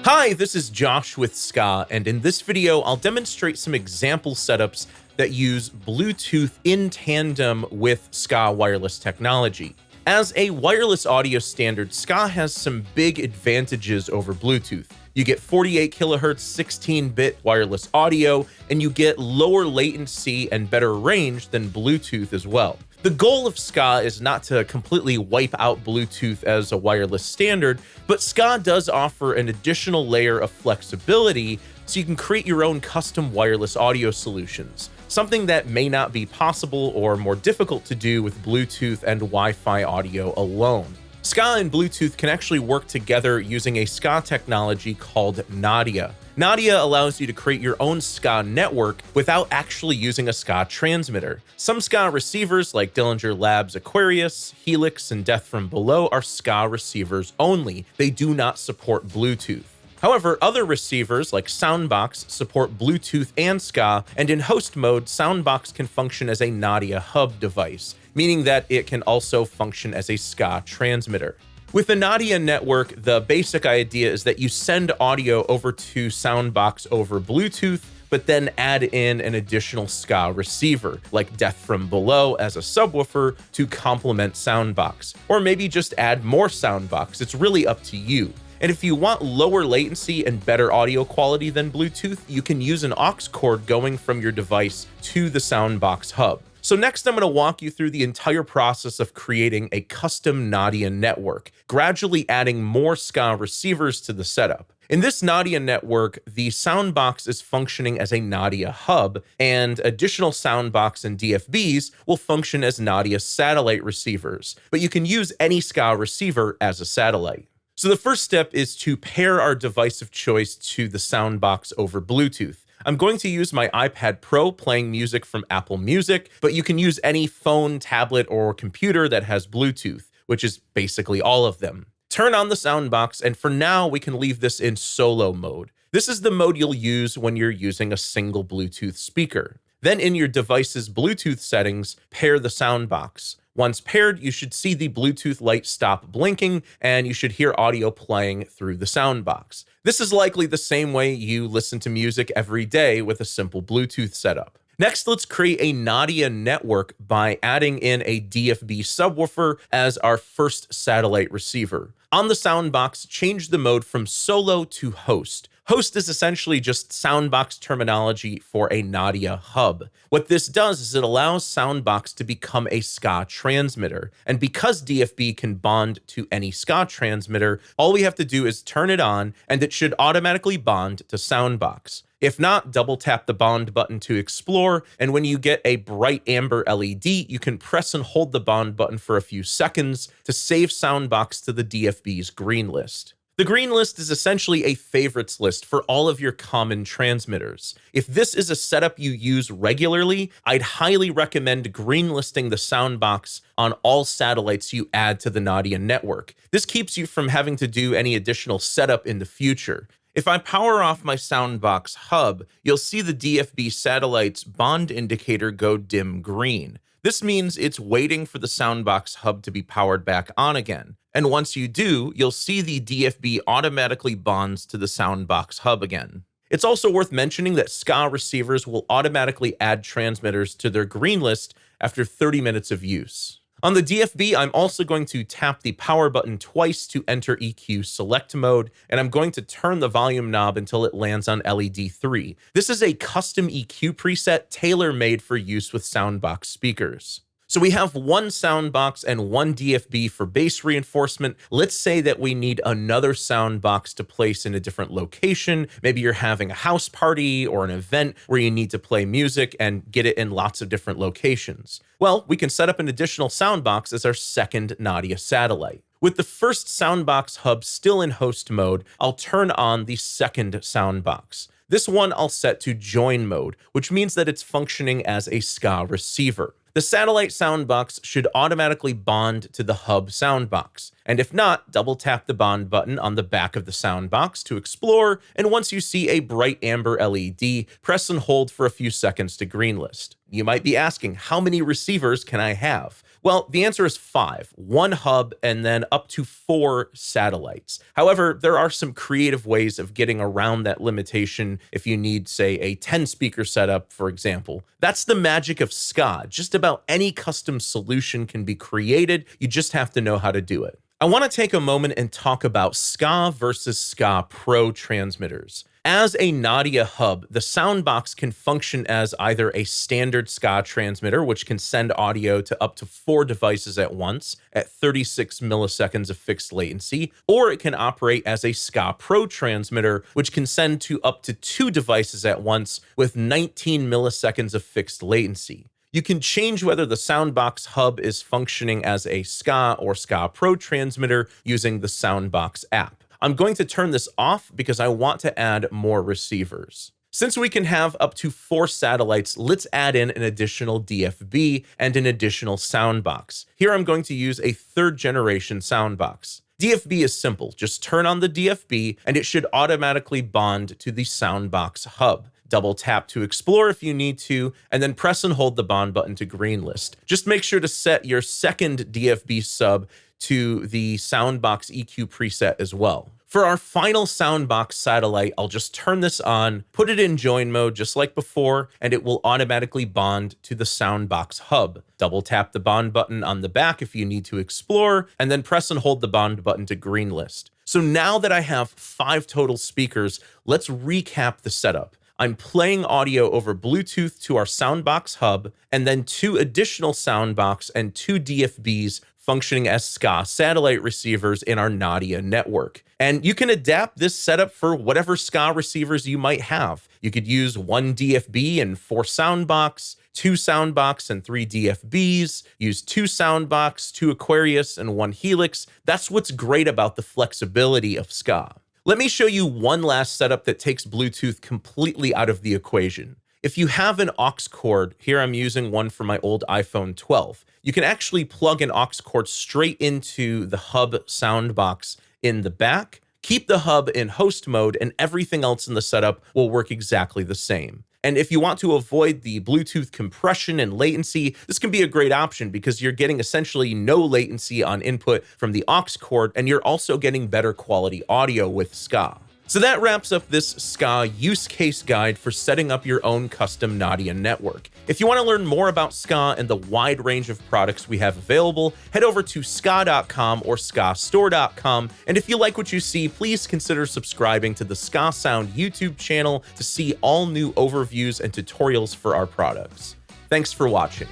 Hi, this is Josh with SKAA, and in this video, I'll demonstrate some example setups that use Bluetooth in tandem with SKAA wireless technology. As a wireless audio standard, SKAA has some big advantages over Bluetooth. You get 48 kilohertz 16-bit wireless audio, and you get lower latency and better range than Bluetooth as well. The goal of SKAA is not to completely wipe out Bluetooth as a wireless standard, but SKAA does offer an additional layer of flexibility so you can create your own custom wireless audio solutions, something that may not be possible or more difficult to do with Bluetooth and Wi-Fi audio alone. SKAA and Bluetooth can actually work together using a SKAA technology called Nadja. Nadja allows you to create your own SKAA network without actually using a SKAA transmitter. Some SKAA receivers like Dillinger Labs Aquarius, Helix, and Death from Below are SKAA receivers only. They do not support Bluetooth. However, other receivers like Soundboks support Bluetooth and SKAA, and in host mode, Soundboks can function as a Nadja hub device, meaning that it can also function as a SKAA transmitter. With the Nadja network, the basic idea is that you send audio over to Soundboks over Bluetooth, but then add in an additional SKAA receiver, like Death from Below as a subwoofer to complement Soundboks. Or maybe just add more Soundboks. It's really up to you. And if you want lower latency and better audio quality than Bluetooth, you can use an aux cord going from your device to the Soundboks Hub. So next, I'm going to walk you through the entire process of creating a custom Nadja network, gradually adding more SKAA receivers to the setup. In this Nadja network, the Soundboks is functioning as a Nadja hub, and additional Soundboks and DFBs will function as Nadja satellite receivers, but you can use any SKAA receiver as a satellite. So the first step is to pair our device of choice to the Soundboks over Bluetooth. I'm going to use my iPad Pro playing music from Apple Music, but you can use any phone, tablet, or computer that has Bluetooth, which is basically all of them. Turn on the Soundboks, and for now, we can leave this in solo mode. This is the mode you'll use when you're using a single Bluetooth speaker. Then in your device's Bluetooth settings, pair the Soundboks. Once paired, you should see the Bluetooth light stop blinking, and you should hear audio playing through the Soundboks. This is likely the same way you listen to music every day with a simple Bluetooth setup. Next, let's create a Nadja network by adding in a DFB subwoofer as our first satellite receiver. On the Soundboks, change the mode from solo to host. Host is essentially just Soundboks terminology for a Nadja hub. What this does is it allows Soundboks to become a SKAA transmitter. And because DFB can bond to any SKAA transmitter, all we have to do is turn it on, and it should automatically bond to Soundboks. If not, double tap the bond button to explore, and when you get a bright amber LED, you can press and hold the bond button for a few seconds to save Soundboks to the DFB's green list. The green list is essentially a favorites list for all of your common transmitters. If this is a setup you use regularly, I'd highly recommend greenlisting the Soundboks on all satellites you add to the Nadja network. This keeps you from having to do any additional setup in the future. If I power off my Soundboks hub, you'll see the DFB satellite's bond indicator go dim green. This means it's waiting for the Soundboks hub to be powered back on again. And once you do, you'll see the DFB automatically bonds to the Soundboks hub again. It's also worth mentioning that SKAA receivers will automatically add transmitters to their green list after 30 minutes of use. On the DFB, I'm also going to tap the power button twice to enter EQ select mode, and I'm going to turn the volume knob until it lands on LED 3. This is a custom EQ preset tailor-made for use with Soundboks speakers. So we have one Soundboks and one DFB for bass reinforcement. Let's say that we need another Soundboks to place in a different location. Maybe you're having a house party or an event where you need to play music and get it in lots of different locations. Well, we can set up an additional Soundboks as our second Nadja satellite. With the first Soundboks hub still in host mode, I'll turn on the second Soundboks. This one I'll set to join mode, which means that it's functioning as a SKAA receiver. The satellite Soundboks should automatically bond to the hub Soundboks, and if not, double tap the bond button on the back of the Soundboks to explore, and once you see a bright amber LED, press and hold for a few seconds to greenlist. You might be asking, how many receivers can I have? Well, the answer is 5, 1 hub and then up to 4 satellites. However, there are some creative ways of getting around that limitation if you need, say, a 10-speaker setup, for example. That's the magic of SKAA. Just about any custom solution can be created. You just have to know how to do it. I want to take a moment and talk about SKAA versus SKAA Pro transmitters. As a Nadja hub, the Soundboks can function as either a standard SKAA transmitter, which can send audio to up to 4 devices at once at 36 milliseconds of fixed latency, or it can operate as a SKAA Pro transmitter, which can send to up to 2 devices at once with 19 milliseconds of fixed latency. You can change whether the Soundboks Hub is functioning as a SKAA or SKAA Pro transmitter using the Soundboks app. I'm going to turn this off because I want to add more receivers. Since we can have up to 4 satellites, let's add in an additional DFB and an additional Soundboks. Here I'm going to use a 3rd generation Soundboks. DFB is simple. Just turn on the DFB and it should automatically bond to the Soundboks Hub. Double tap to explore if you need to, and then press and hold the bond button to greenlist. Just make sure to set your 2nd DFB sub to the Soundboks EQ preset as well. For our final Soundboks satellite, I'll just turn this on, put it in join mode just like before, and it will automatically bond to the Soundboks Hub. Double tap the bond button on the back if you need to explore, and then press and hold the bond button to greenlist. So now that I have 5 total speakers, let's recap the setup. I'm playing audio over Bluetooth to our Soundboks Hub, and then 2 additional Soundboks and 2 DFBs functioning as SKAA satellite receivers in our Nadja network. And you can adapt this setup for whatever SKAA receivers you might have. You could use 1 DFB and 4 Soundboks, 2 Soundboks and 3 DFBs, use 2 Soundboks, 2 Aquarius, and 1 Helix. That's what's great about the flexibility of SKAA. Let me show you one last setup that takes Bluetooth completely out of the equation. If you have an aux cord, here I'm using one for my old iPhone 12, you can actually plug an aux cord straight into the hub Soundboks in the back, keep the hub in host mode, and everything else in the setup will work exactly the same. And if you want to avoid the Bluetooth compression and latency, this can be a great option because you're getting essentially no latency on input from the aux cord, and you're also getting better quality audio with SKAA. So that wraps up this SKAA use case guide for setting up your own custom Nadja network. If you want to learn more about SKAA and the wide range of products we have available, head over to SKAA.com or SKAAstore.com. And if you like what you see, please consider subscribing to the SKAA Sound YouTube channel to see all new overviews and tutorials for our products. Thanks for watching.